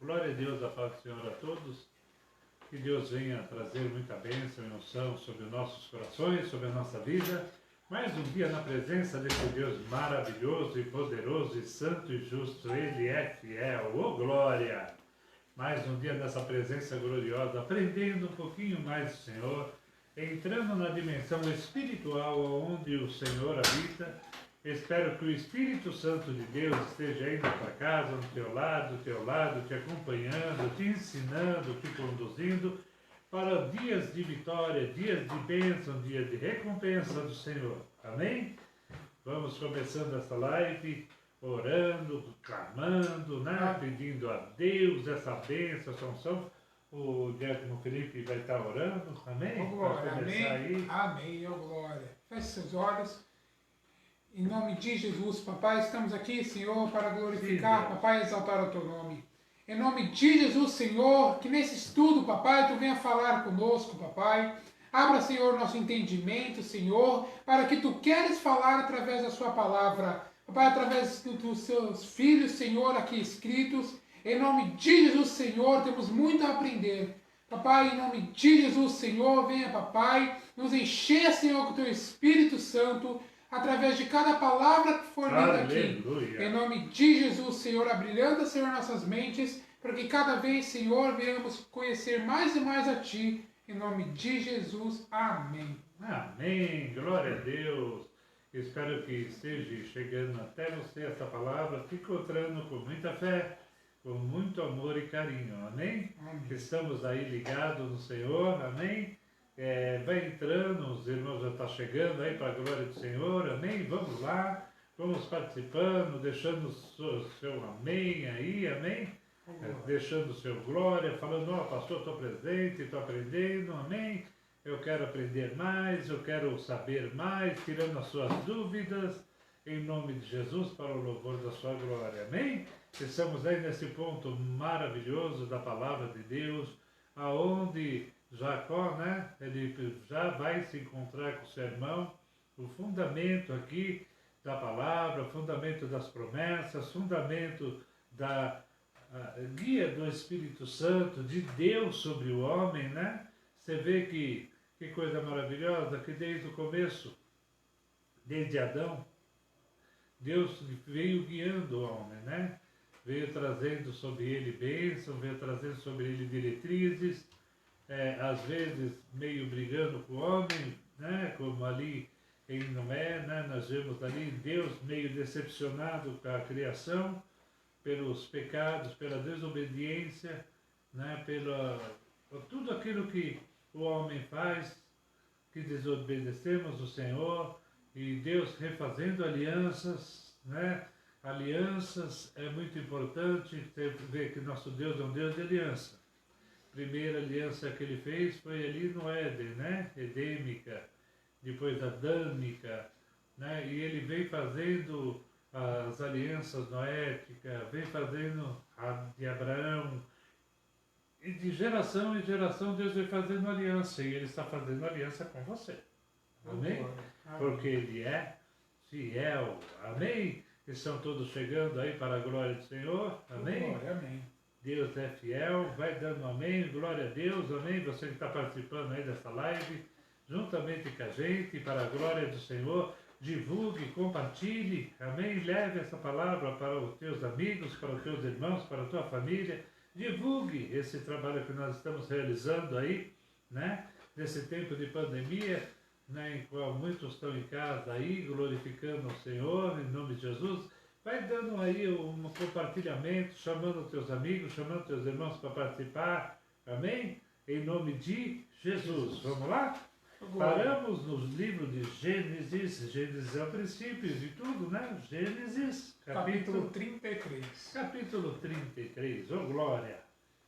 Glória a Deus, a paz do Senhor a todos. Que Deus venha trazer muita bênção e unção sobre os nossos corações, sobre a nossa vida. Mais um dia na presença desse Deus maravilhoso e poderoso e santo e justo. Ele é fiel. Oh, glória! Mais um dia nessa presença gloriosa, aprendendo um pouquinho mais do Senhor, entrando na dimensão espiritual onde o Senhor habita. Espero que o Espírito Santo de Deus esteja aí na tua casa, no teu lado, te acompanhando, te ensinando, te conduzindo para dias de vitória, dias de bênção, dias de recompensa do Senhor. Amém? Vamos começando essa live, orando, clamando, né? Pedindo a Deus essa bênção, essa unção. O diácono Felipe vai estar orando. Amém? Oh, glória. Amém. Aí. Amém. Oh, glória. Feche seus olhos. Em nome de Jesus, papai, estamos aqui, Senhor, para glorificar, papai, e exaltar o teu nome. Em nome de Jesus, Senhor, que nesse estudo, papai, tu venha falar conosco, papai. Abra, Senhor, nosso entendimento, Senhor, para que tu queres falar através da sua palavra. Papai, através dos seus filhos, Senhor, aqui escritos. Em nome de Jesus, Senhor, temos muito a aprender. Papai, em nome de Jesus, Senhor, venha, papai, nos encher, Senhor, com o teu Espírito Santo, através de cada palavra que for lida aqui. Em nome de Jesus, Senhor, abrilhanta, Senhor, nossas mentes, para que cada vez, Senhor, venhamos conhecer mais e mais a Ti. Em nome de Jesus. Amém. Amém. Glória a Deus. Espero que esteja chegando até você essa palavra, te encontrando com muita fé, com muito amor e carinho. Amém? Amém. Estamos aí ligados no Senhor. Amém? Vai entrando, os irmãos já estão chegando aí para a glória do Senhor, amém? Vamos lá, vamos participando, deixando o seu amém aí, amém? Deixando o seu glória, falando, ó, pastor, estou presente, estou aprendendo, amém? Eu quero aprender mais, eu quero saber mais, tirando as suas dúvidas, em nome de Jesus, para o louvor da sua glória, amém? Estamos aí nesse ponto maravilhoso da palavra de Deus, aonde Jacó, né, ele já vai se encontrar com o seu irmão, o fundamento aqui da palavra, o fundamento das promessas, fundamento da guia do Espírito Santo, de Deus sobre o homem, né? Você vê que coisa maravilhosa, que desde o começo, desde Adão, Deus veio guiando o homem, né? Veio trazendo sobre ele bênção, veio trazendo sobre ele diretrizes, às vezes meio brigando com o homem, né? Como ali em Noé, né? Nós vemos ali Deus meio decepcionado com a criação, pelos pecados, pela desobediência, né? Por tudo aquilo que o homem faz, que desobedecemos o Senhor, e Deus refazendo alianças, né? Alianças é muito importante, ver que nosso Deus é um Deus de aliança. Primeira aliança que ele fez foi ali no Éden, né? Edêmica, depois adâmica, né? E ele vem fazendo as alianças noéticas, vem fazendo a de Abraão, e de geração em geração Deus vem fazendo aliança, e ele está fazendo aliança com você. Amém? Porque ele é fiel. Amém? Estão todos chegando aí para a glória do Senhor. Amém? Glória, amém. Deus é fiel, vai dando amém, glória a Deus, amém, você que está participando aí dessa live, juntamente com a gente, para a glória do Senhor, divulgue, compartilhe, amém, leve essa palavra para os teus amigos, para os teus irmãos, para a tua família, divulgue esse trabalho que nós estamos realizando aí, né, nesse tempo de pandemia, né, em qual muitos estão em casa aí, glorificando o Senhor, em nome de Jesus. Vai dando aí um compartilhamento, chamando teus amigos, chamando teus irmãos para participar. Amém? Em nome de Jesus. Vamos lá? Paramos nos livros de Gênesis. Gênesis é o princípio de tudo, né? Gênesis, capítulo 33. Capítulo 33. Oh, glória!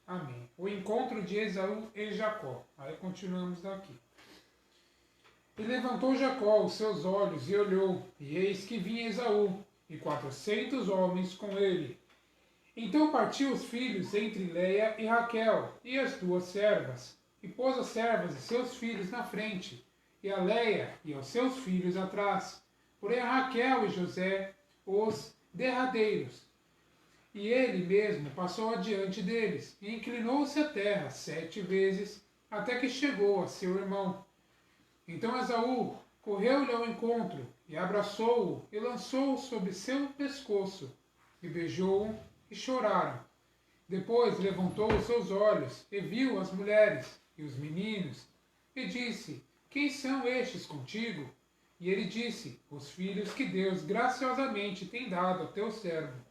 Amém. O encontro de Esaú e Jacó. Aí continuamos daqui. E levantou Jacó os seus olhos e olhou, e eis que vinha Esaú, e 400 homens com ele. Então partiu os filhos entre Leia e Raquel, e as duas servas, e pôs as servas e seus filhos na frente, e a Leia e os seus filhos atrás, porém a Raquel e José os derradeiros. E ele mesmo passou adiante deles, e inclinou-se à terra 7 vezes, até que chegou a seu irmão. Então Esaú correu-lhe ao encontro, e abraçou-o, e lançou-o sobre seu pescoço, e beijou-o, e choraram. Depois levantou os seus olhos, e viu as mulheres, e os meninos, e disse, quem são estes contigo? E ele disse, os filhos que Deus graciosamente tem dado a teu servo.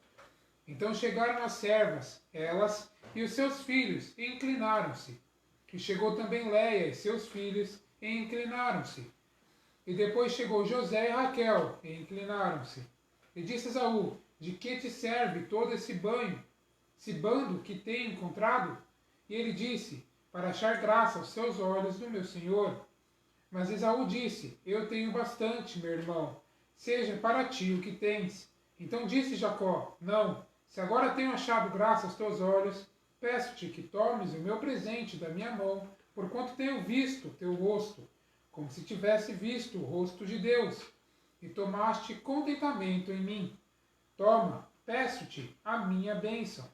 Então chegaram as servas, elas e os seus filhos, e inclinaram-se. E chegou também Léia e seus filhos, e inclinaram-se. E depois chegou José e Raquel, e inclinaram-se. E disse Esaú, de que te serve todo esse bando que tenho encontrado? E ele disse, para achar graça aos seus olhos do meu senhor. Mas Esaú disse, eu tenho bastante, meu irmão, seja para ti o que tens. Então disse Jacó, não, se agora tenho achado graça aos teus olhos, peço-te que tomes o meu presente da minha mão, porquanto tenho visto teu rosto, como se tivesse visto o rosto de Deus, e tomaste contentamento em mim. Toma, peço-te a minha bênção,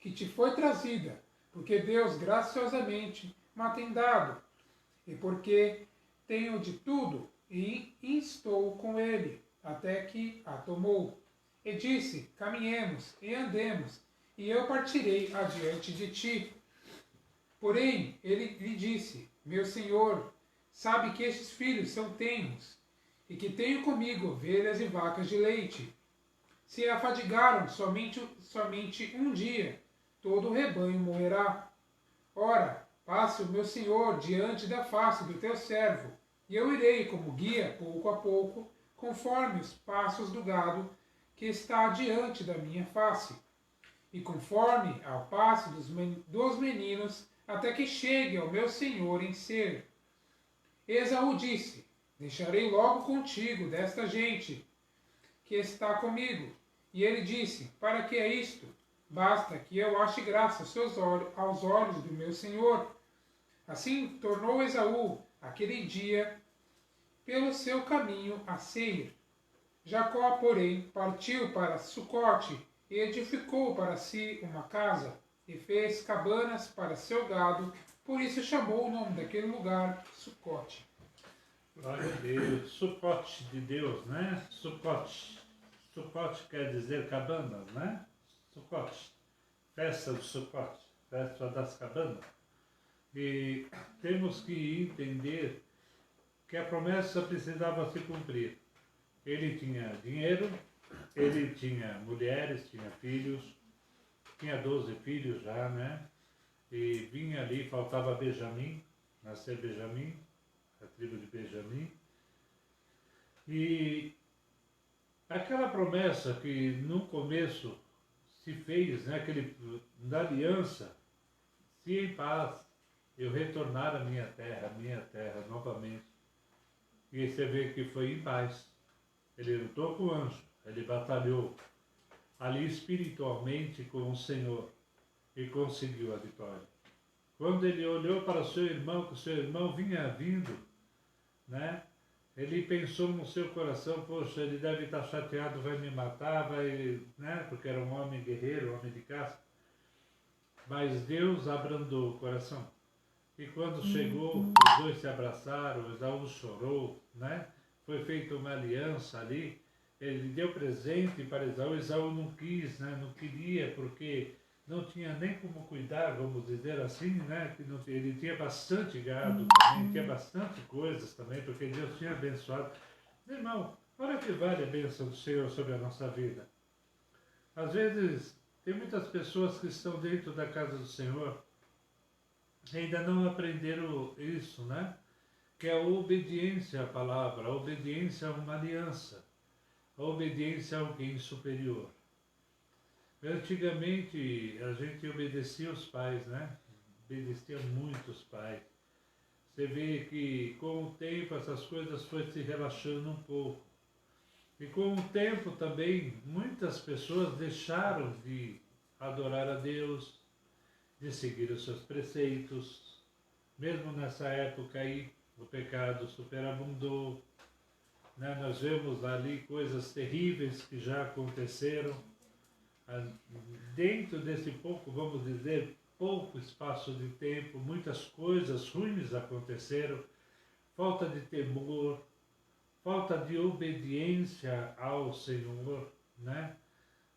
que te foi trazida, porque Deus graciosamente me tem dado, e porque tenho de tudo, e estou com ele, até que a tomou. E disse, caminhemos e andemos, e eu partirei adiante de ti. Porém, ele lhe disse, meu senhor, sabe que estes filhos são tenros, e que tenho comigo ovelhas e vacas de leite. Se afadigaram somente um dia, todo o rebanho morrerá. Ora, passe o meu senhor diante da face do teu servo, e eu irei como guia, pouco a pouco, conforme os passos do gado que está diante da minha face, e conforme ao passo dos meninos, até que chegue ao meu senhor em Ser. Esaú disse, deixarei logo contigo desta gente que está comigo. E ele disse, para que é isto? Basta que eu ache graça aos olhos do meu senhor. Assim tornou Esaú, aquele dia, pelo seu caminho a Seir. Jacó, porém, partiu para Sucote e edificou para si uma casa, e fez cabanas para seu gado, por isso chamou o nome daquele lugar Sucote. Glória a Deus. Sucote de Deus, né? Sucote. Sucote quer dizer cabanas, né? Sucote. Festa do Sucote. Festa das cabanas. E temos que entender que a promessa precisava se cumprir. Ele tinha dinheiro, ele tinha mulheres, tinha filhos, tinha 12 filhos já, né? E vinha ali, faltava Benjamim, nascer Benjamim, a tribo de Benjamim. E aquela promessa que no começo se fez, né, da aliança, se em paz eu retornar à minha terra novamente. E você vê que foi em paz. Ele lutou com o anjo, ele batalhou ali espiritualmente com o Senhor e conseguiu a vitória. Quando ele olhou para o seu irmão, que o seu irmão vinha vindo, né? Ele pensou no seu coração, poxa, ele deve estar chateado, vai me matar, né? Porque era um homem guerreiro, um homem de caça. Mas Deus abrandou o coração. E quando chegou, os dois se abraçaram, Esaú chorou, né? Foi feita uma aliança ali, ele deu presente para Esaú, Esaú não quis, né? Não queria, porque não tinha nem como cuidar, vamos dizer assim, né? Que não, ele tinha bastante gado também, tinha bastante coisas também, porque Deus tinha abençoado. Meu irmão, olha que vale a bênção do Senhor sobre a nossa vida. Às vezes, tem muitas pessoas que estão dentro da casa do Senhor e ainda não aprenderam isso, né? Que é a obediência à palavra, a obediência a uma aliança, a obediência a alguém superior. Antigamente a gente obedecia os pais, né? Obedecia muito os pais. Você vê que com o tempo essas coisas foram se relaxando um pouco. E com o tempo também muitas pessoas deixaram de adorar a Deus, de seguir os seus preceitos. Mesmo nessa época aí, o pecado superabundou, né? Nós vemos ali coisas terríveis que já aconteceram, dentro desse pouco, vamos dizer, pouco espaço de tempo, muitas coisas ruins aconteceram, falta de temor, falta de obediência ao Senhor, né?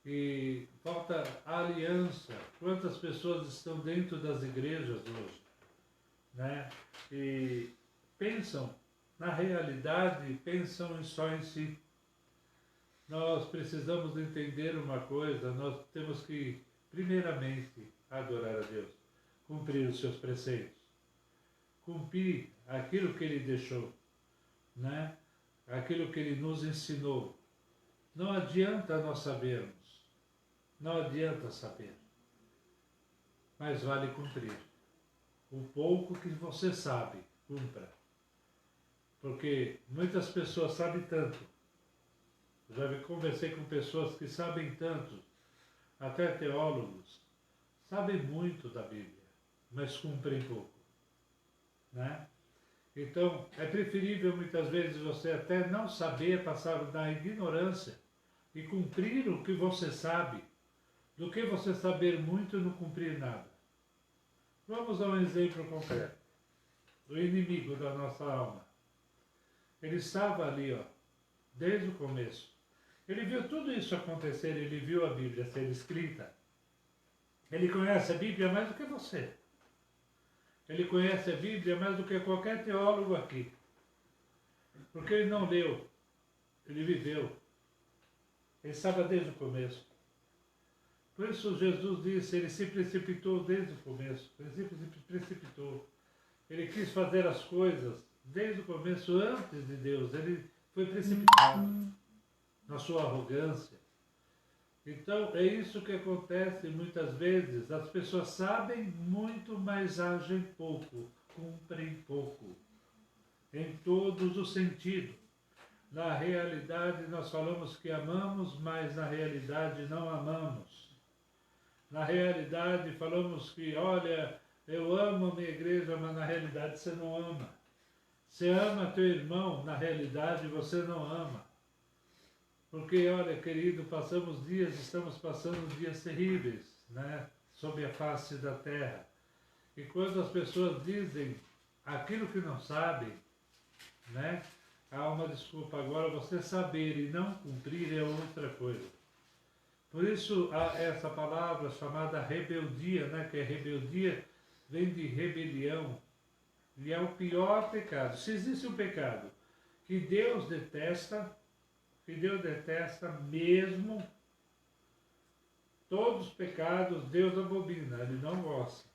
E falta aliança. Quantas pessoas estão dentro das igrejas hoje, né? E pensam, na realidade, pensam só em si. Nós precisamos entender uma coisa, nós temos que, primeiramente, adorar a Deus, cumprir os seus preceitos, cumprir aquilo que Ele deixou, né? Aquilo que Ele nos ensinou. Não adianta nós sabermos, não adianta saber, mas vale cumprir. O pouco que você sabe, cumpra. Porque muitas pessoas sabem tanto. Eu já conversei com pessoas que sabem tanto, até teólogos, sabem muito da Bíblia, mas cumprem pouco, né? Então, é preferível muitas vezes você até não saber, passar na ignorância e cumprir o que você sabe, do que você saber muito e não cumprir nada. Vamos a um exemplo concreto. O inimigo da nossa alma. Ele estava ali, ó, desde o começo. Ele viu tudo isso acontecer, ele viu a Bíblia ser escrita. Ele conhece a Bíblia mais do que você. Ele conhece a Bíblia mais do que qualquer teólogo aqui. Porque ele não leu, ele viveu. Ele estava desde o começo. Por isso Jesus disse, ele se precipitou desde o começo. Ele se precipitou. Ele quis fazer as coisas desde o começo, antes de Deus. Ele foi precipitado na sua arrogância. Então, é isso que acontece muitas vezes. As pessoas sabem muito, mas agem pouco, cumprem pouco, em todos os sentidos. Na realidade, nós falamos que amamos, mas na realidade não amamos. Na realidade, falamos que, olha, eu amo a minha igreja, mas na realidade você não ama. Você ama teu irmão, na realidade você não ama. Porque, olha, querido, estamos passando dias terríveis, né, sob a face da terra. E quando as pessoas dizem aquilo que não sabem, né, há uma desculpa. Agora, você saber e não cumprir é outra coisa. Por isso, há essa palavra chamada rebeldia, né, que é rebeldia, vem de rebelião. E é o pior pecado. Se existe um pecado que Deus detesta mesmo, todos os pecados Deus abomina, Ele não gosta.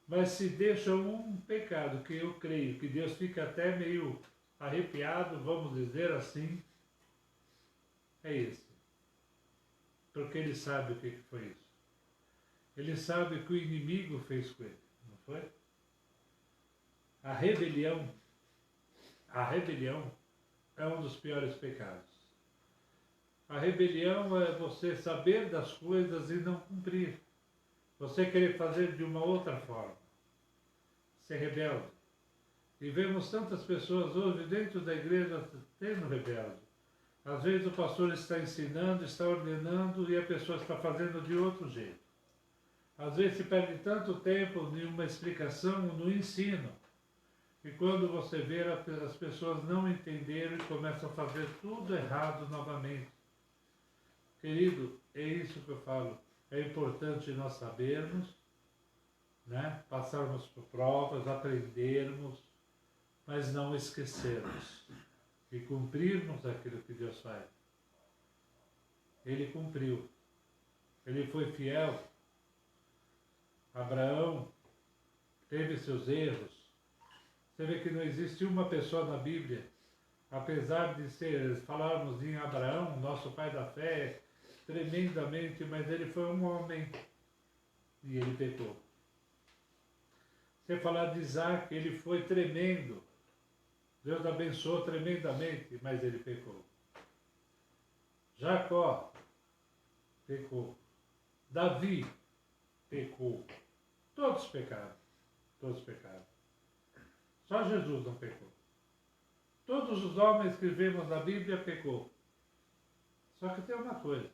Mas se deixa um pecado que eu creio que Deus fica até meio arrepiado, vamos dizer assim, é esse. Porque Ele sabe o que foi isso. Ele sabe o que o inimigo fez com ele, não foi? A rebelião é um dos piores pecados. A rebelião é você saber das coisas e não cumprir. Você querer fazer de uma outra forma. Ser rebelde. E vemos tantas pessoas hoje dentro da igreja sendo rebelde. Às vezes o pastor está ensinando, está ordenando e a pessoa está fazendo de outro jeito. Às vezes se perde tanto tempo em uma explicação, no ensino. E quando você vê, as pessoas não entenderam e começam a fazer tudo errado novamente. Querido, é isso que eu falo. É importante nós sabermos, né? Passarmos por provas, aprendermos, mas não esquecermos e cumprirmos aquilo que Deus faz. Ele cumpriu. Ele foi fiel. Abraão teve seus erros. Você vê que não existe uma pessoa na Bíblia, apesar de falarmos em Abraão, nosso pai da fé, tremendamente, mas ele foi um homem e ele pecou. Você falar de Isaac, ele foi tremendo, Deus abençoou tremendamente, mas ele pecou. Jacó pecou. Davi pecou. Todos pecaram. Todos pecaram. Só Jesus não pecou. Todos os homens que vemos na Bíblia pecou. Só que tem uma coisa.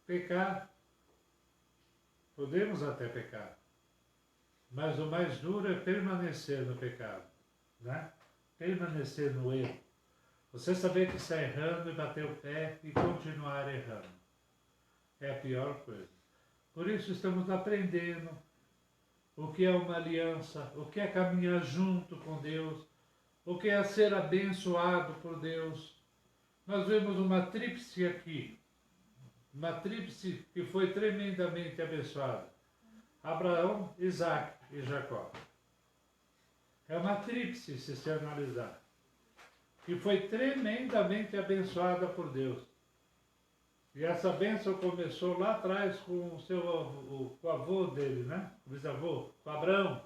pecar. Podemos até pecar. Mas o mais duro é permanecer no pecado, né? Permanecer no erro. Você saber que está errando e bater o pé e continuar errando. É a pior coisa. Por isso estamos aprendendo o que é uma aliança, o que é caminhar junto com Deus, o que é ser abençoado por Deus. Nós vemos uma tríplice aqui, uma tríplice que foi tremendamente abençoada. Abraão, Isaac e Jacó. É uma tríplice, se se analisar, que foi tremendamente abençoada por Deus. E essa bênção começou lá atrás com o seu avô, com o avô dele, né? O bisavô, com Abraão,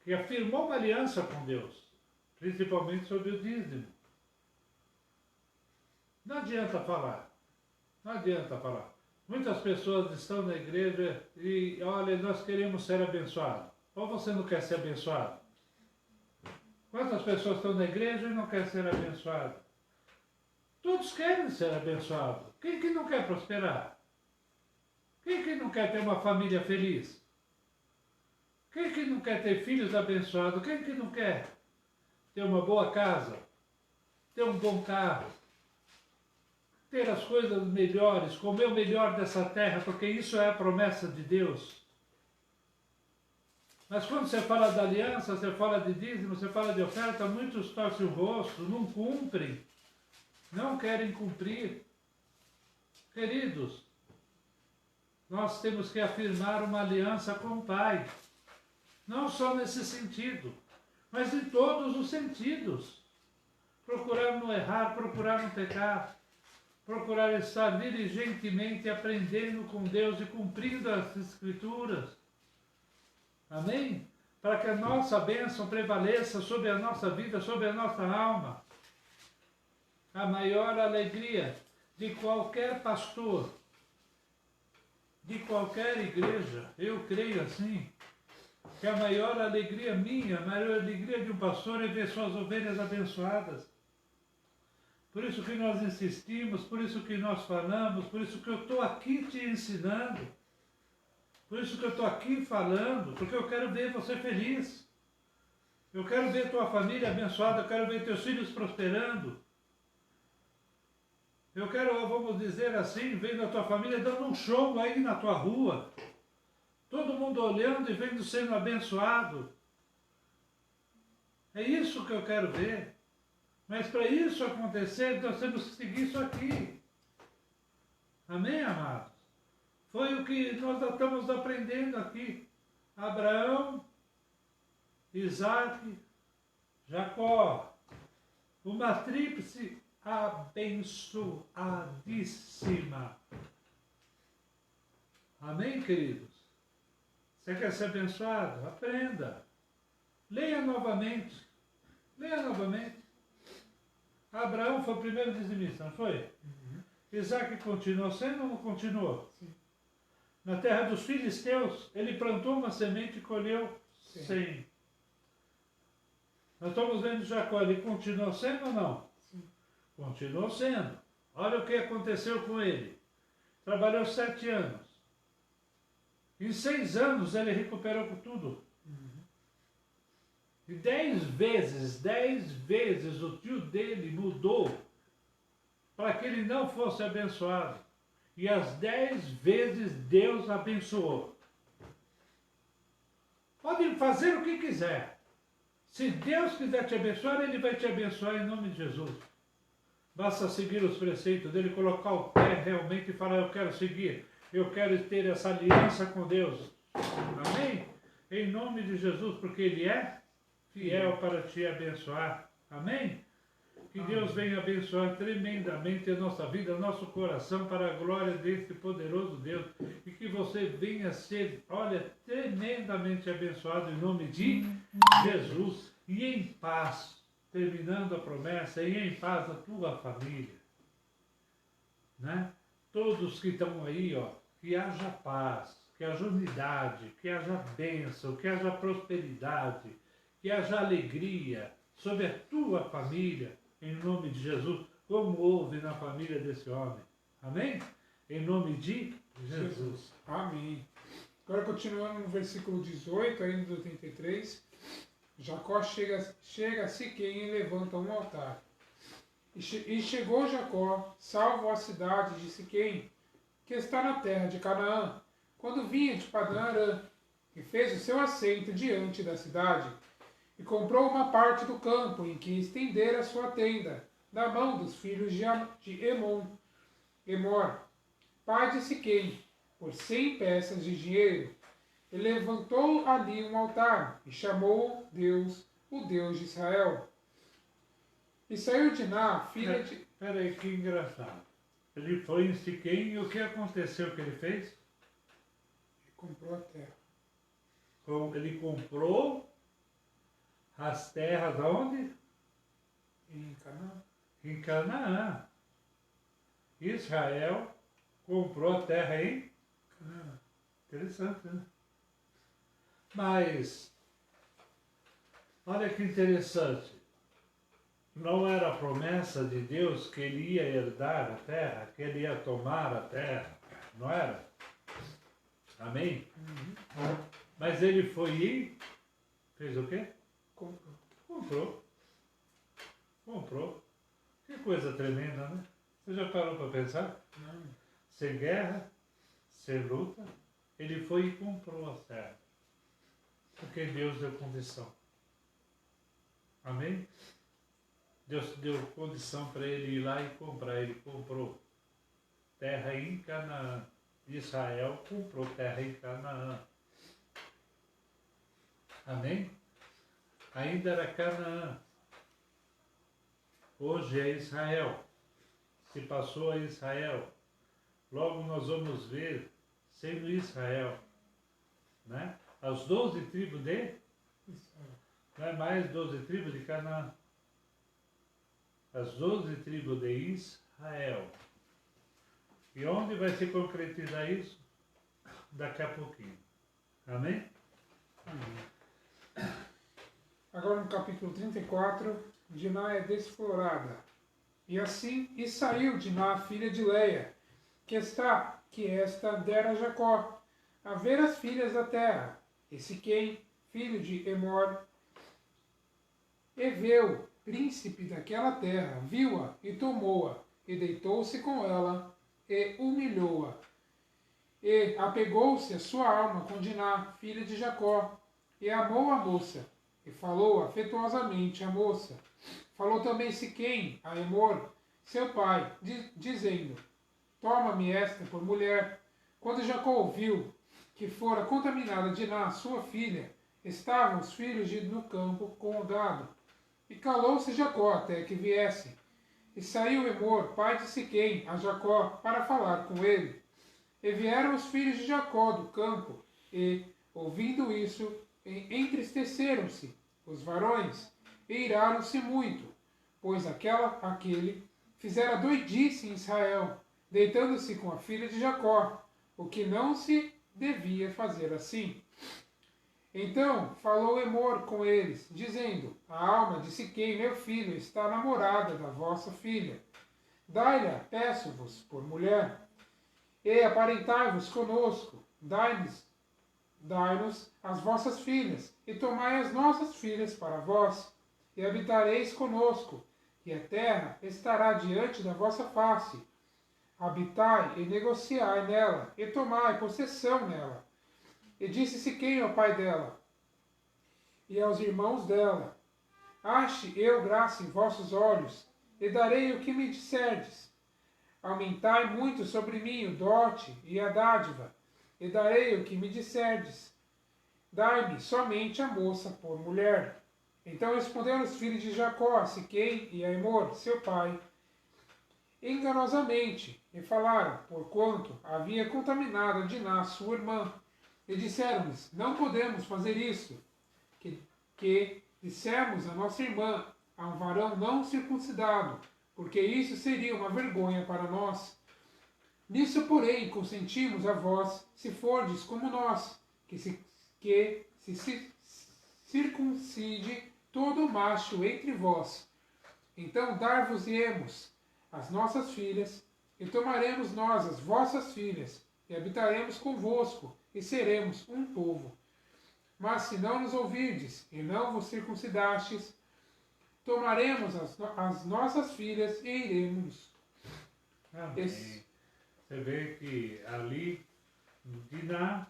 que afirmou uma aliança com Deus, principalmente sobre o dízimo. Não adianta falar, não adianta falar. Muitas pessoas estão na igreja e, olha, nós queremos ser abençoados. Ou você não quer ser abençoado? Quantas pessoas estão na igreja e não querem ser abençoados? Todos querem ser abençoados. Quem que não quer prosperar? Quem que não quer ter uma família feliz? Quem que não quer ter filhos abençoados? Quem que não quer ter uma boa casa? Ter um bom carro? Ter as coisas melhores, comer o melhor dessa terra, porque isso é a promessa de Deus. Mas quando você fala da aliança, você fala de dízimo, você fala de oferta, muitos torcem o rosto, não cumprem, não querem cumprir. Queridos, nós temos que afirmar uma aliança com o Pai, não só nesse sentido, mas em todos os sentidos. Procurar não errar, procurar não pecar, procurar estar diligentemente aprendendo com Deus e cumprindo as Escrituras. Amém? Para que a nossa bênção prevaleça sobre a nossa vida, sobre a nossa alma. A maior alegria de qualquer pastor, de qualquer igreja, eu creio assim, que a maior alegria minha, a maior alegria de um pastor é ver suas ovelhas abençoadas. Por isso que nós insistimos, por isso que nós falamos, por isso que eu estou aqui te ensinando, por isso que eu estou aqui falando, porque eu quero ver você feliz. Eu quero ver tua família abençoada, eu quero ver teus filhos prosperando. Eu quero, vamos dizer assim, vendo a tua família dando um show aí na tua rua. Todo mundo olhando e vendo sendo abençoado. É isso que eu quero ver. Mas para isso acontecer, nós temos que seguir isso aqui. Amém, amados? Foi o que nós estamos aprendendo aqui. Abraão, Isaac, Jacó. Uma tríplice abençoadíssima. Amém, queridos? Você quer ser abençoado? Aprenda. Leia novamente. Leia novamente. Abraão foi o primeiro dizimista, não foi? Uhum. Isaac continuou sendo ou não continuou? Sim. Na terra dos filisteus, ele plantou uma semente e colheu 100. Nós estamos vendo Jacó, ele continuou sendo ou não? Sim. Continuou sendo. Olha o que aconteceu com ele. Trabalhou 7 anos. Em 6 anos ele recuperou com tudo. E 10 vezes o tio dele mudou para que ele não fosse abençoado. E as 10 vezes Deus abençoou. Pode fazer o que quiser. Se Deus quiser te abençoar, Ele vai te abençoar em nome de Jesus. Basta seguir os preceitos dele, colocar o pé realmente e falar, eu quero seguir. Eu quero ter essa aliança com Deus. Amém? Em nome de Jesus, porque Ele é fiel para te abençoar. Amém? Que Deus venha abençoar tremendamente a nossa vida, o nosso coração, para a glória deste poderoso Deus. E que você venha ser, olha, tremendamente abençoado em nome de Jesus. E em paz, terminando a promessa, e em paz a tua família. Né? Todos que estão aí, ó, que haja paz, que haja unidade, que haja bênção, que haja prosperidade, que haja alegria sobre a tua família, em nome de Jesus, como houve na família desse homem. Amém? Em nome de Jesus. Amém. Agora continuando no versículo 18, ainda do 33. Jacó chega a Siquém e levanta um altar. E chegou Jacó, salvo a cidade de Siquém, que está na terra de Canaã, quando vinha de Padã Arã, e fez o seu assento diante da cidade, e comprou uma parte do campo em que estendera sua tenda, da mão dos filhos de Emor, pai de Siquém, por 100 peças de dinheiro. E levantou ali um altar, e chamou Deus, o Deus de Israel. E saiu Diná, filha de... Peraí, que engraçado. Ele foi em Siquém e o que aconteceu que ele fez? Ele comprou a terra. Ele comprou as terras aonde? Em Canaã. Em Canaã. Israel comprou a terra em Canaã. Interessante, né? Mas, olha que interessante. Não era a promessa de Deus que ele ia herdar a terra, que ele ia tomar a terra, não era? Amém? Mas ele foi e fez o quê? Comprou. Que coisa tremenda, né? Você já parou para pensar? Não. Sem guerra, sem luta, ele foi e comprou a terra. Porque Deus deu condição. Amém? Deus deu condição para ele ir lá e comprar. Ele comprou terra em Canaã. Israel comprou terra em Canaã. Amém? Ainda era Canaã. Hoje é Israel. Se passou a Israel. Logo nós vamos ver sendo Israel. Né? As 12 tribos de... Não é mais 12 tribos de Canaã. As 12 tribos de Israel. E onde vai se concretizar isso? Daqui a pouquinho. Amém? Amém. Agora no capítulo 34, Diná é desflorada. E saiu Diná, filha de Leia, que esta dera a Jacó, a ver as filhas da terra. E Siquém, filho de Emor, Eveu, príncipe daquela terra, viu-a e tomou-a, e deitou-se com ela, e humilhou-a. E apegou-se a sua alma com Diná, filha de Jacó, e amou a moça, e falou afetuosamente a moça. Falou também Siquém a Emor, seu pai, dizendo, toma-me esta por mulher. Quando Jacó ouviu que fora contaminada Diná, sua filha, estavam os filhos no campo com o gado. E calou-se Jacó até que viesse. E saiu Emor, pai de Siquém, a Jacó, para falar com ele. E vieram os filhos de Jacó do campo, e, ouvindo isso, entristeceram-se os varões, e iraram-se muito, pois aquele fizera doidice em Israel, deitando-se com a filha de Jacó, o que não se devia fazer assim. Então falou Emor com eles, dizendo, a alma de Siquém, meu filho, está namorada da vossa filha. Dai-lhe, peço-vos, por mulher, e aparentai-vos conosco, dai-nos as vossas filhas, e tomai as nossas filhas para vós, e habitareis conosco, e a terra estará diante da vossa face. Habitai e negociai nela, e tomai possessão nela. E disse Siquém ao pai dela, e aos irmãos dela, ache eu graça em vossos olhos, e darei o que me disserdes. Aumentai muito sobre mim o dote e a dádiva, e darei o que me disserdes. Dai-me somente a moça por mulher. Então responderam os filhos de Jacó a Siquém e a Emor, seu pai, enganosamente, e falaram, porquanto havia contaminado a Diná, sua irmã. E disseram-lhes, não podemos fazer isso, que dissemos a nossa irmã, a um varão não circuncidado, porque isso seria uma vergonha para nós. Nisso, porém, consentimos a vós, se fordes como nós, que se circuncide todo macho entre vós. Então dar-vos-emos as nossas filhas, e tomaremos nós as vossas filhas, e habitaremos convosco, e seremos um povo. Mas se não nos ouvirdes, e não vos circuncidastes, tomaremos as nossas filhas e iremos. Amém. Você vê que ali, Diná,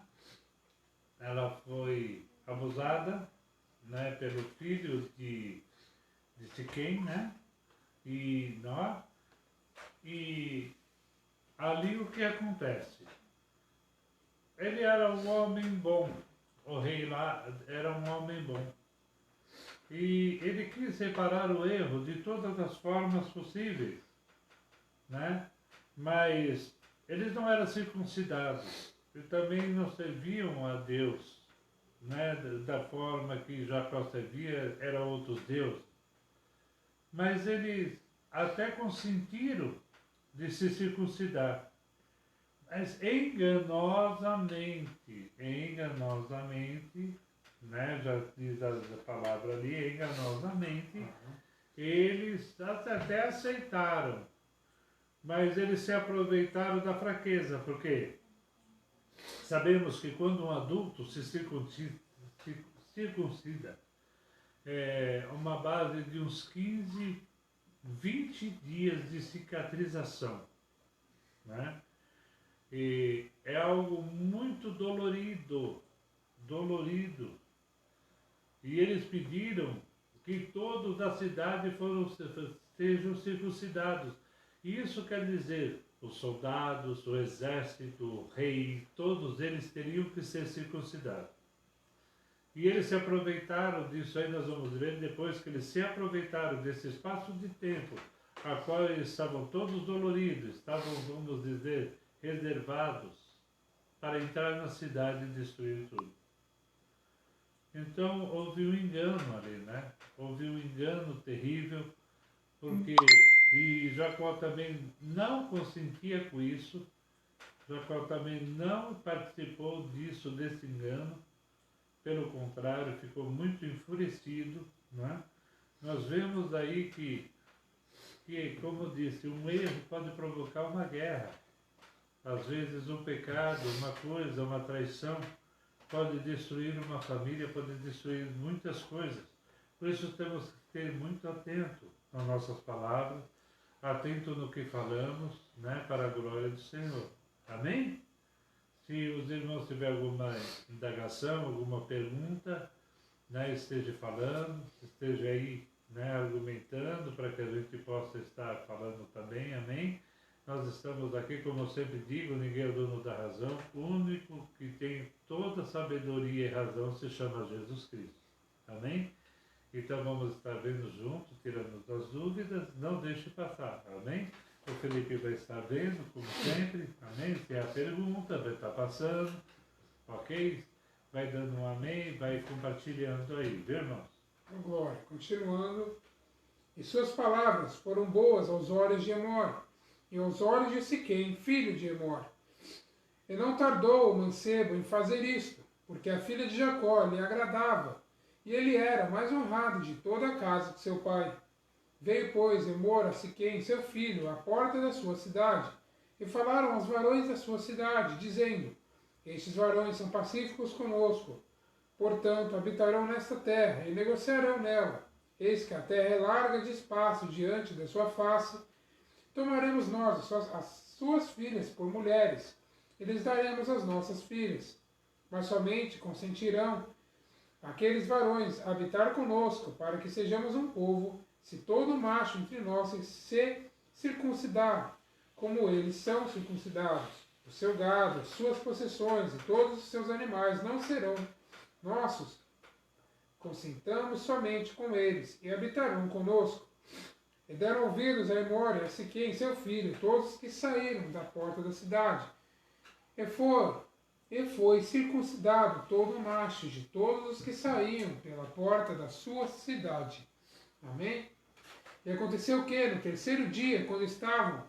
ela foi abusada, né, pelo filho de Siquém, né, e Nó, e ali o que acontece? Ele era um homem bom, o rei lá era um homem bom. E ele quis reparar o erro de todas as formas possíveis, né? Mas eles não eram circuncidados e também não serviam a Deus, né? Da forma que Jacó servia, era outros deuses. Mas eles até consentiram de se circuncidar. Mas enganosamente, né, já diz a palavra ali, enganosamente, eles até aceitaram, mas eles se aproveitaram da fraqueza, porque sabemos que quando um adulto se circuncida, é uma base de uns 15, 20 dias de cicatrização, né? E é algo muito dolorido. E eles pediram que todos da cidade sejam circuncidados. Isso quer dizer, os soldados, o exército, o rei, todos eles teriam que ser circuncidados. E eles se aproveitaram disso, aí nós vamos ver depois que eles se aproveitaram desse espaço de tempo, a qual eles estavam todos doloridos, estavam, vamos dizer, reservados para entrar na cidade e destruir tudo. Então houve um engano ali, né? Houve um engano terrível, porque e Jacó também não consentia com isso, Jacó também não participou disso, desse engano, pelo contrário, ficou muito enfurecido, né? Nós vemos aí que, como disse, um erro pode provocar uma guerra. Às vezes um pecado, uma coisa, uma traição, pode destruir uma família, pode destruir muitas coisas. Por isso temos que ter muito atento nas nossas palavras, atento no que falamos, né, para a glória do Senhor. Amém? Se os irmãos tiverem alguma indagação, alguma pergunta, né, esteja falando, esteja aí, né, argumentando, para que a gente possa estar falando também. Amém? Nós estamos aqui, como eu sempre digo, ninguém é o dono da razão. O único que tem toda sabedoria e razão se chama Jesus Cristo. Amém? Então vamos estar vendo juntos, tirando as dúvidas, não deixe passar. Amém? O Felipe vai estar vendo, como sempre. Amém? Se há pergunta, vai estar passando. Ok? Vai dando um amém, vai compartilhando aí, viu, irmãos? Glória. Continuando. E suas palavras foram boas aos olhos de Amor, e aos olhos de Siquém, filho de Emor. E não tardou o mancebo em fazer isto, porque a filha de Jacó lhe agradava, e ele era mais honrado de toda a casa de seu pai. Veio, pois, Emor a Siquém, seu filho, à porta da sua cidade, e falaram aos varões da sua cidade, dizendo: Estes varões são pacíficos conosco, portanto habitarão nesta terra, e negociarão nela. Eis que a terra é larga de espaço diante da sua face. Tomaremos nós as suas filhas por mulheres, e lhes daremos as nossas filhas. Mas somente consentirão aqueles varões a habitar conosco, para que sejamos um povo, se todo macho entre nós se circuncidar, como eles são circuncidados. O seu gado, suas possessões e todos os seus animais não serão nossos. Consentamos somente com eles, e habitarão conosco. E deram ouvidos a Emor e a Siquém, seu filho, todos que saíram da porta da cidade. E foi circuncidado todo macho de todos os que saíam pela porta da sua cidade. Amém? E aconteceu que, no terceiro dia, quando estavam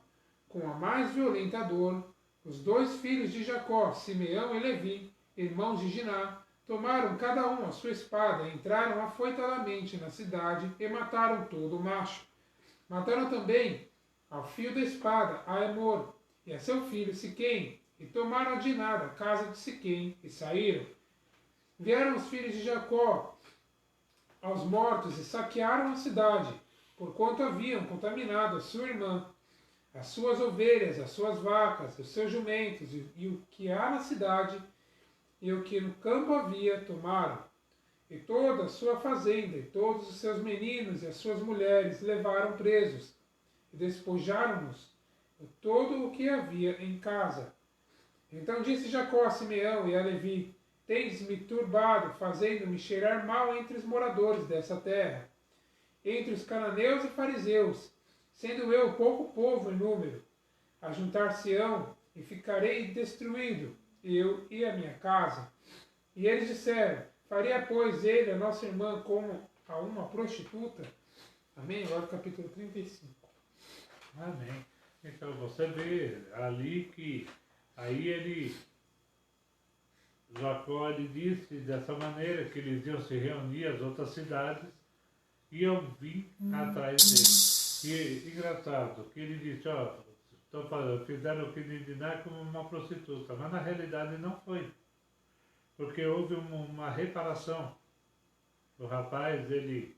com a mais violenta dor, os dois filhos de Jacó, Simeão e Levi, irmãos de Diná, tomaram cada um a sua espada, entraram afoitadamente na cidade e mataram todo o macho. Mataram também ao fio da espada, a Emor, e a seu filho Siquém, e tomaram a Diná, a casa de Siquém, e saíram. Vieram os filhos de Jacó aos mortos e saquearam a cidade, porquanto haviam contaminado a sua irmã, as suas ovelhas, as suas vacas, os seus jumentos, e o que há na cidade, e o que no campo havia, tomaram. E toda a sua fazenda, e todos os seus meninos e as suas mulheres levaram presos, e despojaram-nos de todo o que havia em casa. Então disse Jacó a Simeão e a Levi: Tens-me turbado, fazendo-me cheirar mal entre os moradores dessa terra, entre os cananeus e fariseus, sendo eu pouco povo em número. Ajuntar-se-ão e ficarei destruído, eu e a minha casa. E eles disseram: Faria, pois, ele a nossa irmã como a uma prostituta? Amém? Agora capítulo 35. Amém. Então você vê ali que aí Jacó ele disse dessa maneira que eles iam se reunir, as outras cidades iam vir atrás dele. E engraçado, que ele disse, ó, fizeram o que Diná como uma prostituta, mas na realidade não foi. Porque houve uma reparação. O rapaz, ele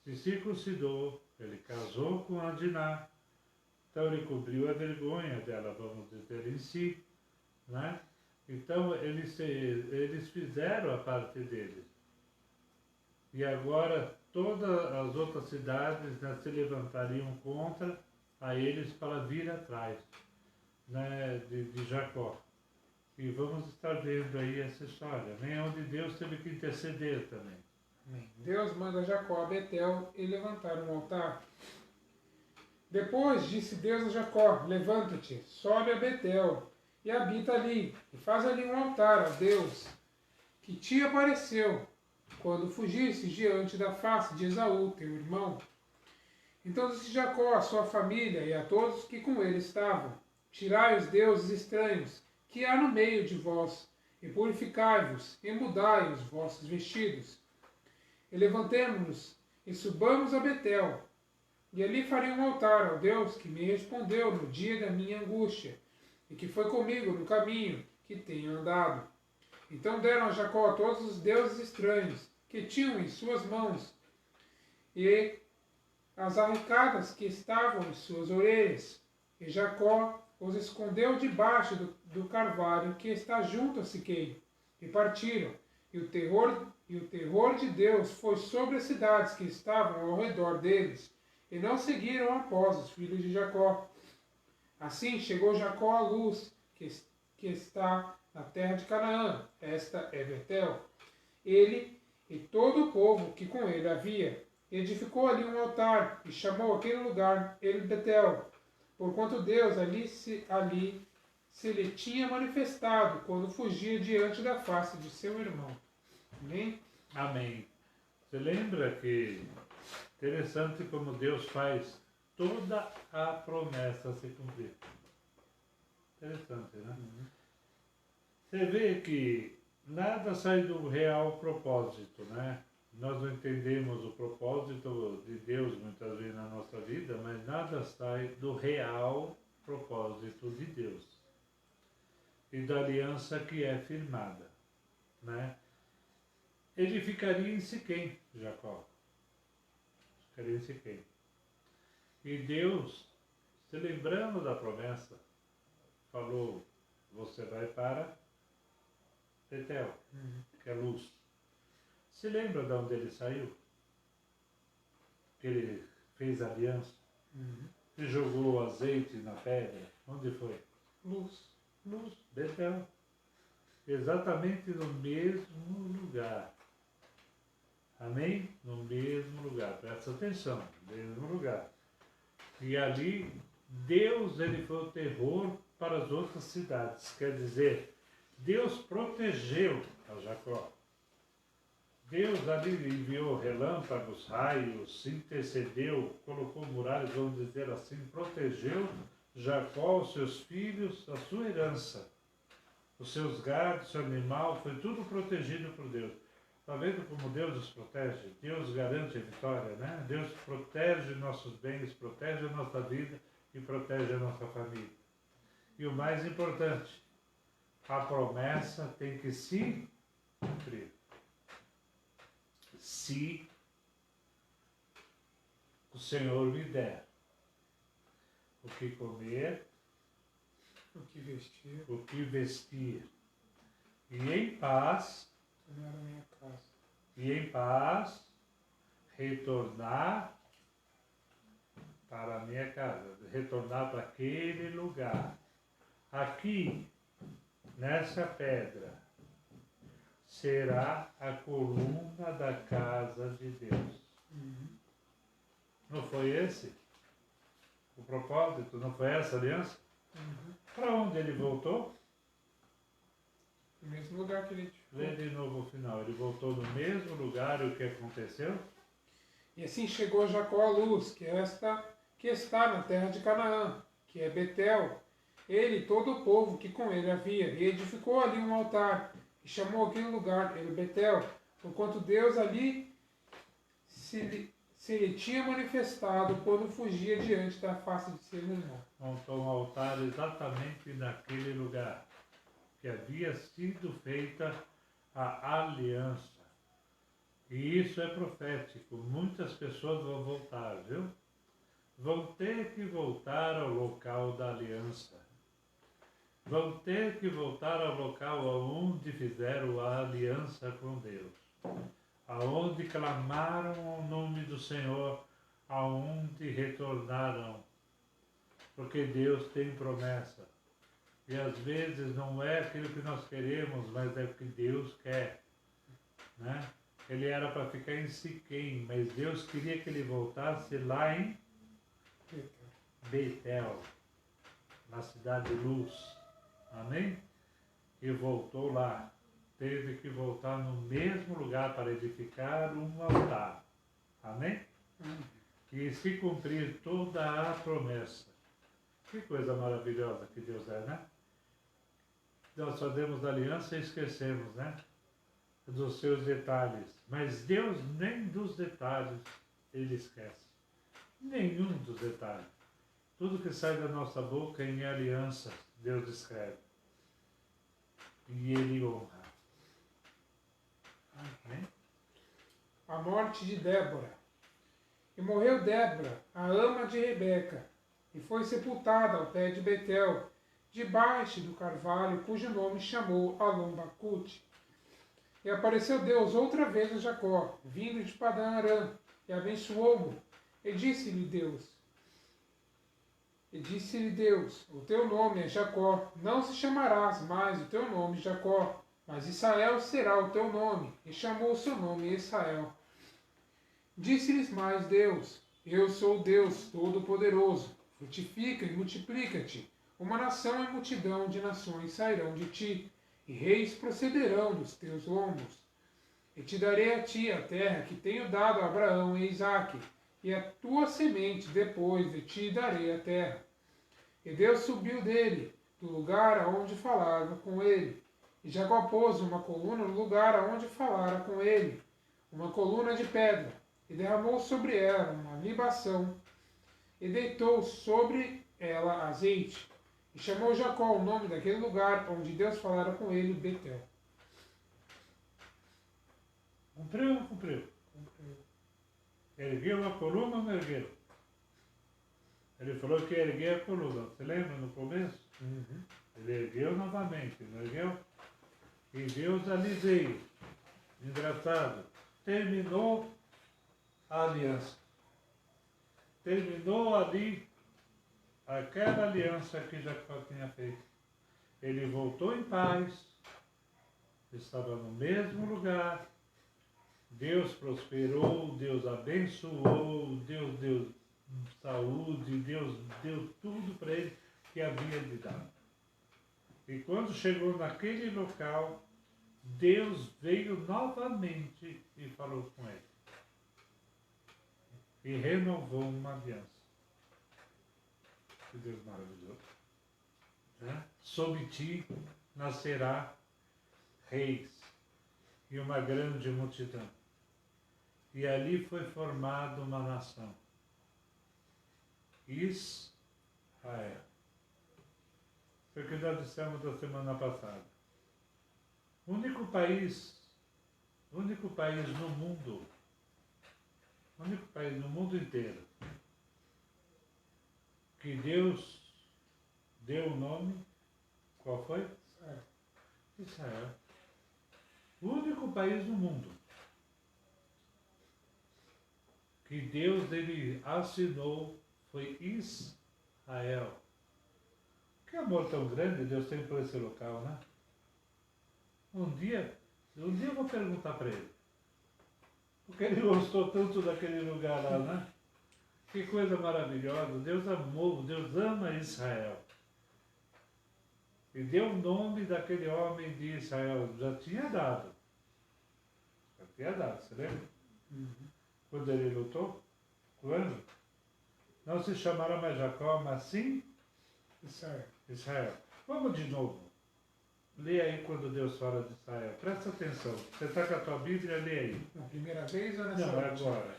se circuncidou, ele casou com a Diná, então ele cobriu a vergonha dela, vamos dizer, em si, né? Então eles fizeram a parte deles. E agora todas as outras cidades, né, se levantariam contra a eles para vir atrás, né, de Jacó. E vamos estar vendo aí essa história, né, onde Deus teve que interceder também. Amém. Deus manda Jacó a Betel e levantar um altar. Depois disse Deus a Jacó: Levanta-te, sobe a Betel e habita ali, e faz ali um altar a Deus, que te apareceu quando fugiste diante da face de Esaú, teu irmão. Então disse Jacó a sua família e a todos que com ele estavam: Tirai os deuses estranhos que há no meio de vós, e purificai-vos, e mudai os vossos vestidos. E levantemo-nos, e subamos a Betel, e ali farei um altar ao Deus que me respondeu no dia da minha angústia, e que foi comigo no caminho que tenho andado. Então deram a Jacó todos os deuses estranhos que tinham em suas mãos, e as arracadas que estavam em suas orelhas. E Jacó os escondeu debaixo do carvalho que está junto a Siquém. E partiram, e o terror de Deus foi sobre as cidades que estavam ao redor deles, e não seguiram após os filhos de Jacó. Assim chegou Jacó à luz, que está na terra de Canaã, esta é Betel. Ele e todo o povo que com ele havia, edificou ali um altar, e chamou aquele lugar El Betel, porquanto Deus ali se lhe tinha manifestado quando fugia diante da face de seu irmão. Amém? Amém. Você lembra que interessante como Deus faz toda a promessa se cumprir. Interessante, né? Você vê que nada sai do real propósito, né? Nós não entendemos o propósito de Deus muitas vezes na nossa vida, mas nada sai do real propósito de Deus e da aliança que é firmada, né? Ele ficaria em Siquém, Jacó. Ficaria em Siquém. E Deus, se lembrando da promessa, falou: você vai para Betel, que é luz. Se lembra de onde ele saiu? Que ele fez aliança? E jogou o azeite na pedra? Onde foi? Luz. Luz, Betel. Exatamente no mesmo lugar. Amém? No mesmo lugar. Presta atenção, no mesmo lugar. E ali, Deus ele foi o terror para as outras cidades. Quer dizer, Deus protegeu a Jacó. Deus ali enviou relâmpagos, raios, intercedeu, colocou muralhas, vamos dizer assim, protegeu Jacó, os seus filhos, a sua herança. Os seus gados, seu animal, foi tudo protegido por Deus. Está vendo como Deus nos protege? Deus garante a vitória, né? Deus protege nossos bens, protege a nossa vida e que protege a nossa família. E o mais importante, a promessa tem que se cumprir. Se o Senhor me der o que comer, O que vestir, o que vestir, e em paz, tornar a minha casa. e em paz retornar para a minha casa, retornar para aquele lugar. Aqui, nessa pedra, será a coluna da casa de Deus. Não foi esse o propósito? Não foi essa aliança? Para onde ele voltou? No mesmo lugar que ele Lê de novo o final. Ele voltou no mesmo lugar e o que aconteceu? E assim chegou Jacó à luz, que está na terra de Canaã, que é Betel. Ele e todo o povo que com ele havia, e edificou ali um altar, e chamou aquele lugar ele Betel, porquanto Deus ali se lhe tinha manifestado quando fugia diante da face de seu irmão. Montou um altar exatamente naquele lugar que havia sido feita a aliança. E isso é profético. Muitas pessoas vão voltar, viu? Vão ter que voltar ao local da aliança. Vão ter que voltar ao local onde fizeram a aliança com Deus. Aonde clamaram o nome do Senhor, aonde retornaram. Porque Deus tem promessa. E às vezes não é aquilo que nós queremos, mas é o que Deus quer, né? Ele era para ficar em Siquém, mas Deus queria que ele voltasse lá em Betel, na cidade de Luz. Amém? E voltou lá. Teve que voltar no mesmo lugar para edificar um altar. Amém? E se cumprir toda a promessa. Que coisa maravilhosa que Deus é, né? Nós fazemos aliança e esquecemos, né? Dos seus detalhes. Mas Deus nem dos detalhes Ele esquece. Nenhum dos detalhes. Tudo que sai da nossa boca em aliança, Deus escreve. E Ele honra. Amém? A morte de Débora. E morreu Débora, a ama de Rebeca, e foi sepultada ao pé de Betel, debaixo do carvalho, cujo nome chamou Alom-Bacute. E apareceu Deus outra vez a Jacó, vindo de Padã Arã, e abençoou-o. E disse-lhe Deus, o teu nome é Jacó, não se chamarás mais o teu nome Jacó, mas Israel será o teu nome. E chamou o seu nome Israel. Disse-lhes mais Deus, eu sou o Deus Todo-Poderoso, frutifica e multiplica-te. Uma nação e multidão de nações sairão de ti, e reis procederão dos teus lombos. E te darei a ti a terra que tenho dado a Abraão e Isaque, e a tua semente depois de ti darei a terra. E Deus subiu dele, do lugar aonde falava com ele. E Jacó pôs uma coluna no lugar aonde falara com ele, uma coluna de pedra, e derramou sobre ela uma libação, e deitou sobre ela azeite. E chamou Jacó o nome daquele lugar onde Deus falara com ele, Betel. Cumpriu ou não cumpriu? Ergueu a coluna ou não ergueu? Ele falou que ergueu a coluna. Você lembra no começo? Ele ergueu novamente, não ergueu? E Deus ali veio. Engraçado. Terminou a aliança. Terminou ali aquela aliança que Jacó tinha feito. Ele voltou em paz, estava no mesmo lugar, Deus prosperou, Deus abençoou, Deus deu saúde, Deus deu tudo para ele que havia de dar. E quando chegou naquele local, Deus veio novamente e falou com ele. E renovou uma aliança. Que Deus maravilhoso. Né? Sob ti nascerá reis e uma grande multidão. E ali foi formada uma nação. Israel. Israel. Foi o que nós dissemos da semana passada. O único país no mundo inteiro, que Deus deu o nome, qual foi? Israel. Israel. O único país no mundo que Deus ele assinou foi Israel. Que amor tão grande Deus tem por esse local, né? Um dia eu vou perguntar para ele. Porque ele gostou tanto daquele lugar lá, né? Que coisa maravilhosa. Deus amou, Deus ama Israel. E deu o nome daquele homem de Israel. Já tinha dado, você lembra? Quando ele lutou? Quando? Não se chamará mais Jacó, mas sim Israel. Vamos de novo. Lê aí quando Deus fala de Israel. Presta atenção. Você está com a tua Bíblia, lê aí. Na primeira vez ou nessa Não, é última? agora.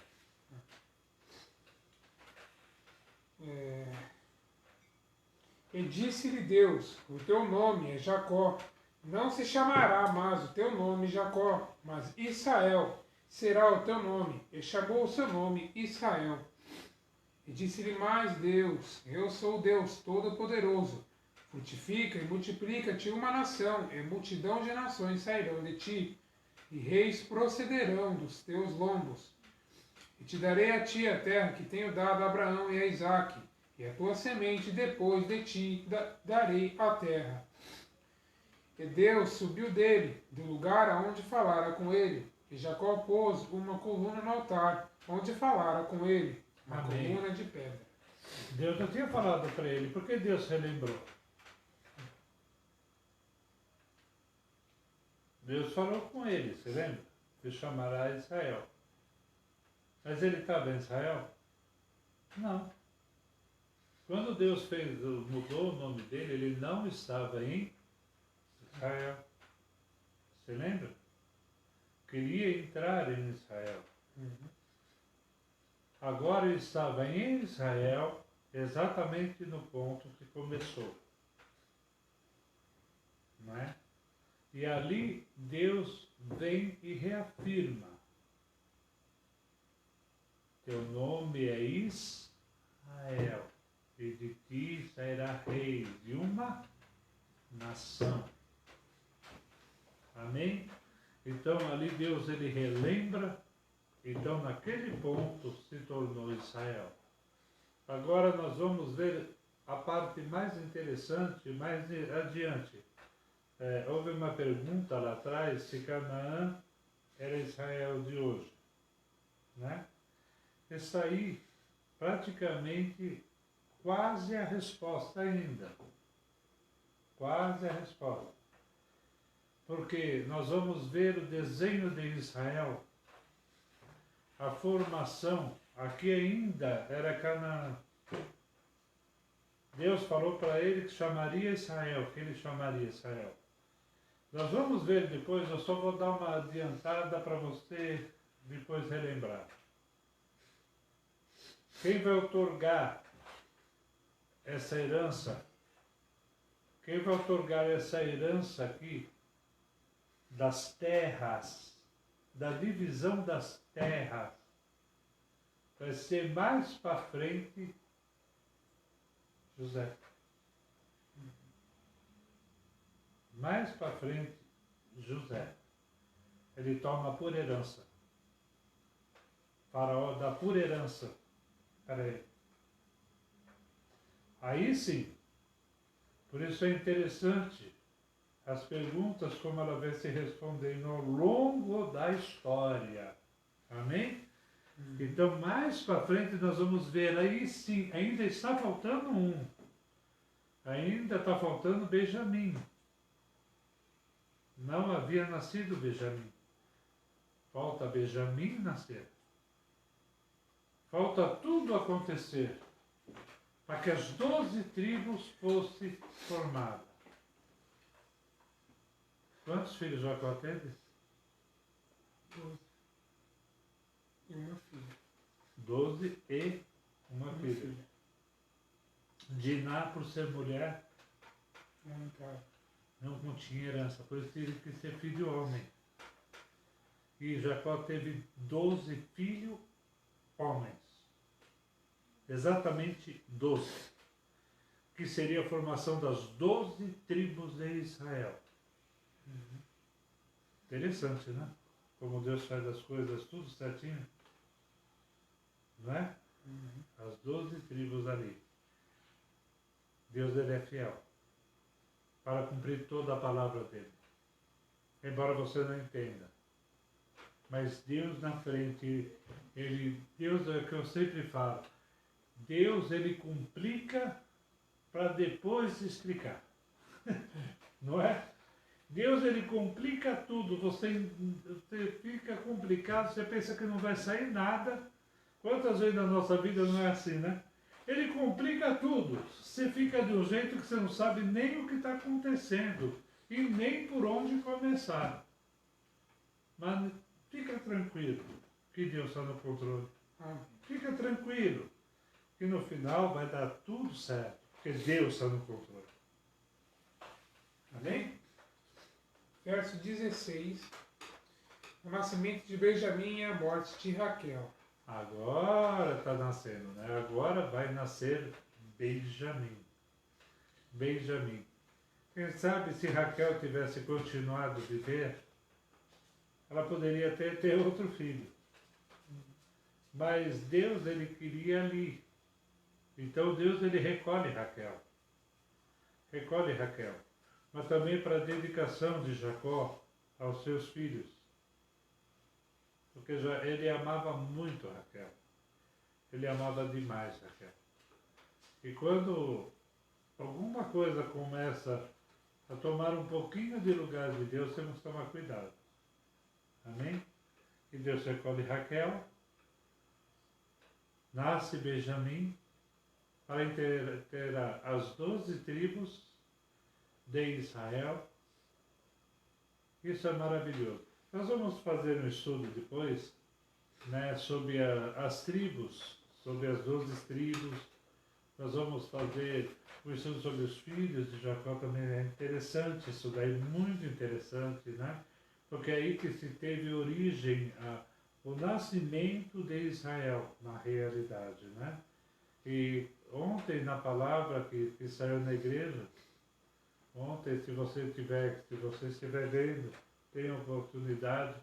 E disse-lhe Deus, o teu nome é Jacó. Não se chamará mais o teu nome Jacó, mas Israel será o teu nome. E chamou o seu nome Israel. E disse-lhe mais Deus, eu sou o Deus Todo-Poderoso. Frutifica e multiplica-te uma nação, e multidão de nações sairão de ti, e reis procederão dos teus lombos. E te darei a ti a terra que tenho dado a Abraão e a Isaque, e a tua semente depois de ti darei a terra. E Deus subiu dele, do lugar aonde falara com ele, e Jacó pôs uma coluna no altar, onde falara com ele, uma Amém. coluna de pedra. Deus já tinha falado para ele. Por que Deus relembrou? Deus falou com ele, você lembra? Que chamará Israel. Mas ele estava em Israel? Não. Quando Deus mudou o nome dele, ele não estava em Israel. Você lembra? Queria entrar em Israel. Agora ele estava em Israel, exatamente no ponto que começou. Não é? E ali Deus vem e reafirma. Teu nome é Israel, e de ti sairá rei de uma nação. Amém? Então ali Deus ele relembra, então naquele ponto se tornou Israel. Agora nós vamos ver a parte mais interessante, mais adiante. Houve uma pergunta lá atrás se Canaã era Israel de hoje, né? Essa aí, praticamente, quase a resposta ainda. Quase a resposta. Porque nós vamos ver o desenho de Israel, a formação, aqui ainda era Canaã. Deus falou para ele que chamaria Israel, que ele chamaria Israel. Nós vamos ver depois, eu só vou dar uma adiantada para você depois relembrar. Quem vai outorgar essa herança? Quem vai outorgar essa herança aqui das terras, da divisão das terras, vai ser mais para frente José. Mais para frente, José. Ele toma por herança. Faraó dá por herança para ele. Aí sim, por isso é interessante as perguntas como ela vai se respondendo ao longo da história. Amém? Então mais para frente nós vamos ver, aí sim, ainda está faltando um. Ainda está faltando Benjamim. Não havia nascido Benjamim. Falta Benjamim nascer. Falta tudo acontecer para que as 12 tribos fossem formadas. Quantos filhos Jacó teve? 12. E uma filha. 12 e uma filha. Diná, por ser mulher, Então, não continha herança, por isso teve que ser filho homem. E Jacó teve 12 filhos homens. Exatamente 12. Que seria a formação das 12 tribos de Israel. Interessante, né? Como Deus faz as coisas tudo certinho. Não é? As 12 tribos ali. Deus, ele é fiel para cumprir toda a palavra dele. Embora você não entenda. Mas Deus na frente, Deus é o que eu sempre falo. Deus, ele complica para depois explicar. Não é? Deus, ele complica tudo. Você fica complicado, você pensa que não vai sair nada. Quantas vezes na nossa vida não é assim, né? Ele complica tudo. Você fica de um jeito que você não sabe nem o que está acontecendo e nem por onde começar. Mas fica tranquilo, que Deus está no controle. Fica tranquilo, que no final vai dar tudo certo, porque Deus está no controle. Amém? verso 16. O nascimento de Benjamim e a morte de Raquel. Agora está nascendo, né? Agora vai nascer Benjamim. Benjamim. Quem sabe se Raquel tivesse continuado a viver, ela poderia ter outro filho. Mas Deus, ele queria ali. Então Deus, ele recolhe Raquel. Recolhe Raquel. Mas também para a dedicação de Jacó aos seus filhos. Porque ele amava muito Raquel. Ele amava demais Raquel. E quando alguma coisa começa a tomar um pouquinho de lugar de Deus, temos que tomar cuidado. Amém? E Deus recolhe Raquel, nasce Benjamim, para ter as 12 tribos de Israel. Isso é maravilhoso. Nós vamos fazer um estudo depois, né, sobre as tribos, sobre as 12 tribos. Nós vamos fazer um estudo sobre os filhos de Jacó, também é interessante, isso daí, muito interessante, né? Porque é aí que se teve origem o nascimento de Israel, na realidade, né? E ontem, na palavra que saiu na igreja, ontem, se você estiver vendo, tem oportunidade,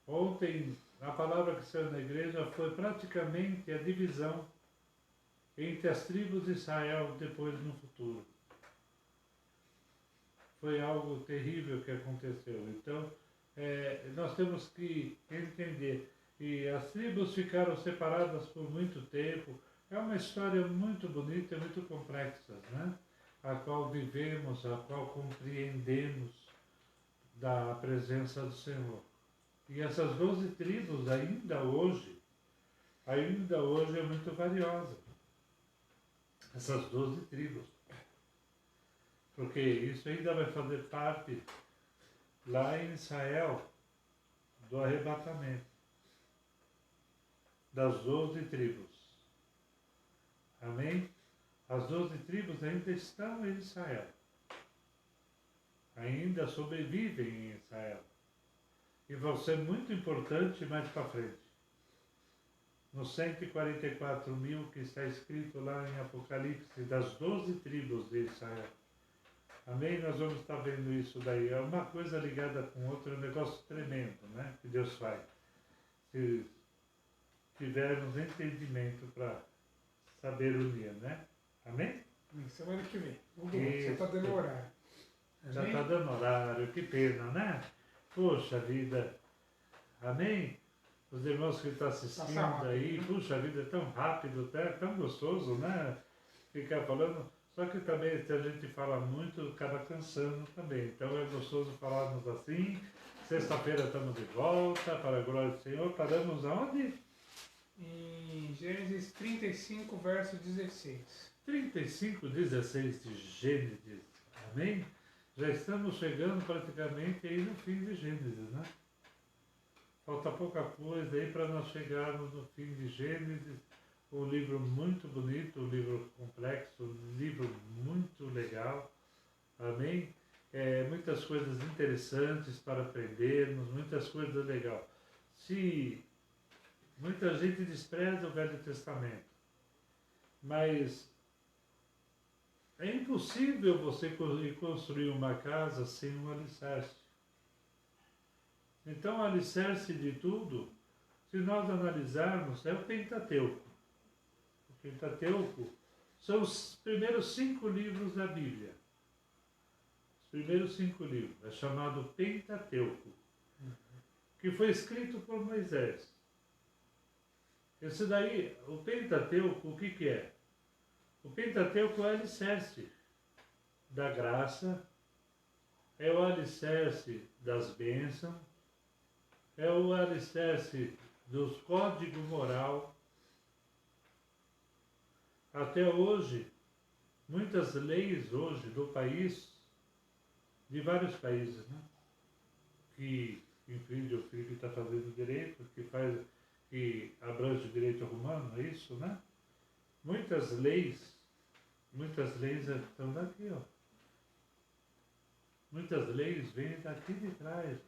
ontem, a palavra que saiu na igreja foi praticamente a divisão entre as tribos de Israel depois no futuro. Foi algo terrível que aconteceu. Então, nós temos que entender. E as tribos ficaram separadas por muito tempo. É uma história muito bonita e muito complexa, né? A qual vivemos, a qual compreendemos da presença do Senhor. E essas 12 tribos, ainda hoje é muito valiosa. Essas 12 tribos. Porque isso ainda vai fazer parte lá em Israel do arrebatamento das 12 tribos. Amém? As 12 tribos ainda estão em Israel. Ainda sobrevivem em Israel. E vão ser muito importantes mais para frente. Nos 144.000 que está escrito lá em Apocalipse, das 12 tribos de Israel. Amém? Nós vamos estar vendo isso daí. É uma coisa ligada com outra, é um negócio tremendo, né? Que Deus faz. Se tivermos entendimento para saber unir, né? Amém? Semana que vem. Você está dando horário. Já está dando horário, que pena, né? Poxa vida. Amém? Os irmãos que estão assistindo aí, puxa vida, é tão rápido, é tão gostoso, né? Ficar falando. Só que também, se a gente fala muito, acaba cansando também. Então é gostoso falarmos assim. Sexta-feira estamos de volta, para a glória do Senhor. Paramos aonde? Em Gênesis 35, verso 16. 35, 16 de Gênesis. Amém? Já estamos chegando praticamente aí no fim de Gênesis, né? Falta pouca coisa aí para nós chegarmos no fim de Gênesis, um livro muito bonito, um livro complexo, um livro muito legal, amém? Muitas coisas interessantes para aprendermos, muitas coisas legais. Se muita gente despreza o Velho Testamento, mas é impossível você construir uma casa sem um alicerce. Então, o alicerce de tudo, se nós analisarmos, é o Pentateuco. O Pentateuco são os primeiros 5 livros da Bíblia. Os primeiros 5 livros. É chamado Pentateuco, que foi escrito por Moisés. Esse daí, o Pentateuco, o que é? O Pentateuco é o alicerce da graça, é o alicerce das bênçãos, é o alicerce dos códigos moral. Até hoje, muitas leis hoje do país, de vários países, né? Que infringe o filho que está fazendo direito, que abrange o direito romano, é isso, né? Muitas leis estão daqui, ó. Muitas leis vêm daqui de trás.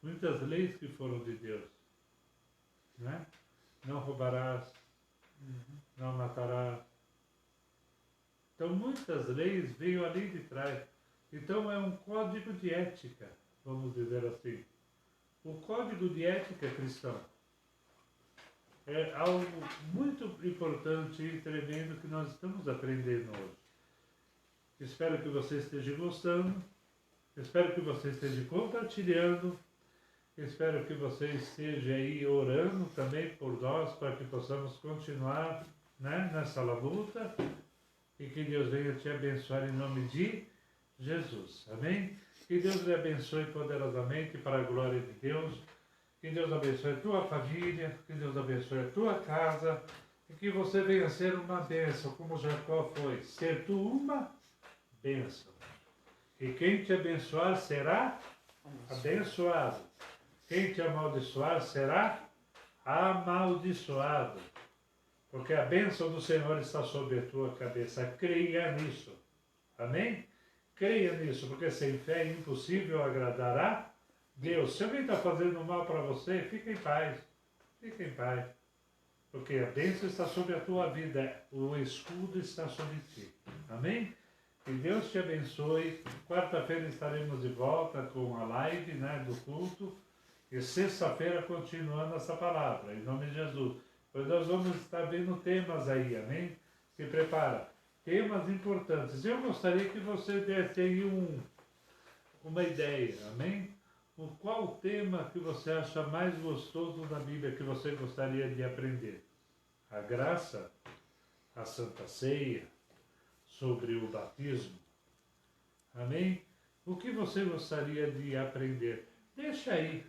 Muitas leis que foram de Deus, né? Não roubarás, não matarás. Então muitas leis veio ali de trás. Então é um código de ética, vamos dizer assim. O código de ética cristão é algo muito importante e tremendo que nós estamos aprendendo hoje. Espero que você esteja gostando, espero que você esteja compartilhando, espero que você esteja aí orando também por nós, para que possamos continuar, né, nessa labuta, e que Deus venha te abençoar em nome de Jesus. Amém? Que Deus lhe abençoe poderosamente para a glória de Deus. Que Deus abençoe a tua família, que Deus abençoe a tua casa, e que você venha ser uma bênção, como Jacó foi. Ser tu uma bênção. E quem te abençoar será abençoado. Quem te amaldiçoar será amaldiçoado. Porque a bênção do Senhor está sobre a tua cabeça. Creia nisso. Amém? Creia nisso, porque sem fé é impossível agradar a Deus. Se alguém está fazendo mal para você, fica em paz. Fica em paz. Porque a bênção está sobre a tua vida. O escudo está sobre ti. Amém? Que Deus te abençoe. Quarta-feira estaremos de volta com a live, né, do culto. E sexta-feira continuando essa palavra, em nome de Jesus. Pois nós vamos estar vendo temas aí, amém? Se prepara. Temas importantes. Eu gostaria que você desse aí uma ideia, amém? Qual tema que você acha mais gostoso da Bíblia que você gostaria de aprender? A graça, a Santa Ceia, sobre o batismo, amém? O que você gostaria de aprender? Deixa aí,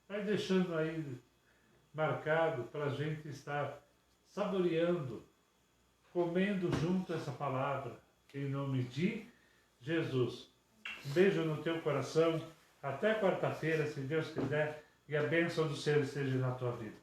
vai deixando aí marcado para a gente estar saboreando, comendo junto essa palavra, em nome de Jesus. Um beijo no teu coração, até quarta-feira, se Deus quiser, e a bênção do Senhor esteja na tua vida.